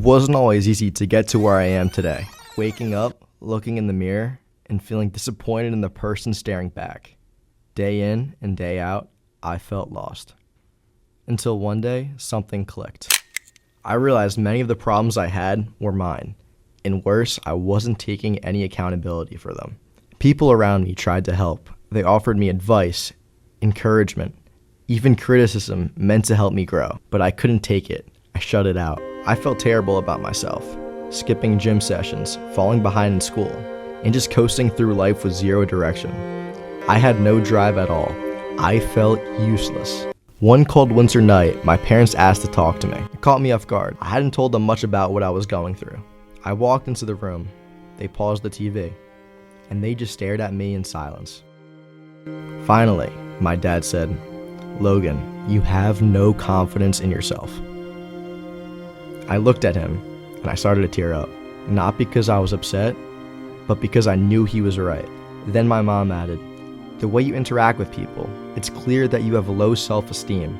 It wasn't always easy to get to where I am today. Waking up, looking in the mirror, and feeling disappointed in the person staring back. Day in and day out, I felt lost. Until one day, something clicked. I realized many of the problems I had were mine. And worse, I wasn't taking any accountability for them. People around me tried to help. They offered me advice, encouragement, even criticism meant to help me grow. But I couldn't take it. I shut it out. I felt terrible about myself, skipping gym sessions, falling behind in school, and just coasting through life with zero direction. I had no drive at all. I felt useless. One cold winter night, my parents asked to talk to me. It caught me off guard. I hadn't told them much about what I was going through. I walked into the room. They paused the TV, and they just stared at me in silence. Finally, my dad said, "Logan, you have no confidence in yourself." I looked at him, and I started to tear up. Not because I was upset, but because I knew he was right. Then my mom added, "The way you interact with people, it's clear that you have low self-esteem."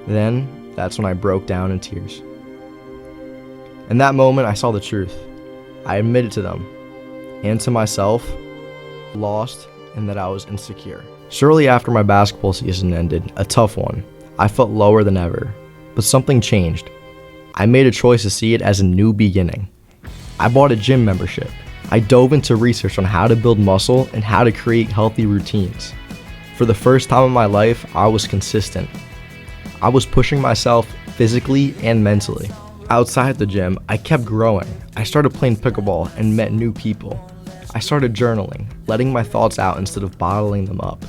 Then, that's when I broke down in tears. In that moment, I saw the truth. I admitted to them, and to myself, lost, and that I was insecure. Shortly after my basketball season ended, a tough one, I felt lower than ever. But something changed. I made a choice to see it as a new beginning. I bought a gym membership. I dove into research on how to build muscle and how to create healthy routines. For the first time in my life, I was consistent. I was pushing myself physically and mentally. Outside the gym, I kept growing. I started playing pickleball and met new people. I started journaling, letting my thoughts out instead of bottling them up.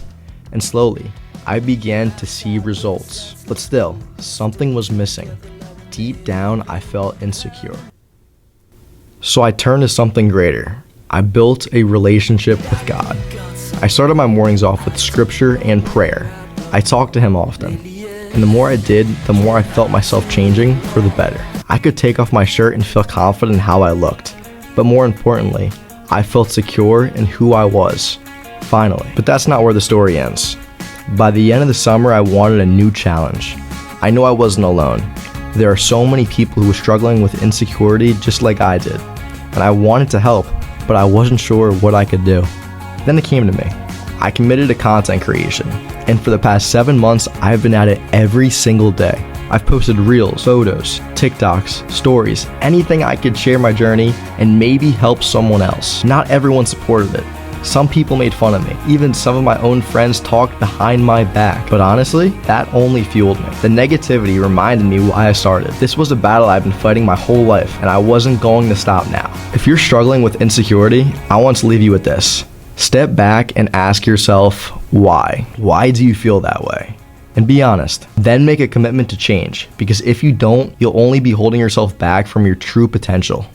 And slowly, I began to see results. But still, something was missing. Deep down, I felt insecure. So I turned to something greater. I built a relationship with God. I started my mornings off with scripture and prayer. I talked to him often. And the more I did, the more I felt myself changing for the better. I could take off my shirt and feel confident in how I looked. But more importantly, I felt secure in who I was. Finally. But that's not where the story ends. By the end of the summer, I wanted a new challenge. I knew I wasn't alone. There are so many people who were struggling with insecurity just like I did. And I wanted to help, but I wasn't sure what I could do. Then it came to me. I committed to content creation. And for the past 7 months, I've been at it every single day. I've posted reels, photos, TikToks, stories, anything I could share my journey and maybe help someone else. Not everyone supported it. Some people made fun of me. Even some of my own friends talked behind my back. But honestly, that only fueled me. The negativity reminded me why I started. This was a battle I've been fighting my whole life, and I wasn't going to stop now. If you're struggling with insecurity, I want to leave you with this. Step back and ask yourself, why? Why do you feel that way? And be honest. Then make a commitment to change, because if you don't, you'll only be holding yourself back from your true potential.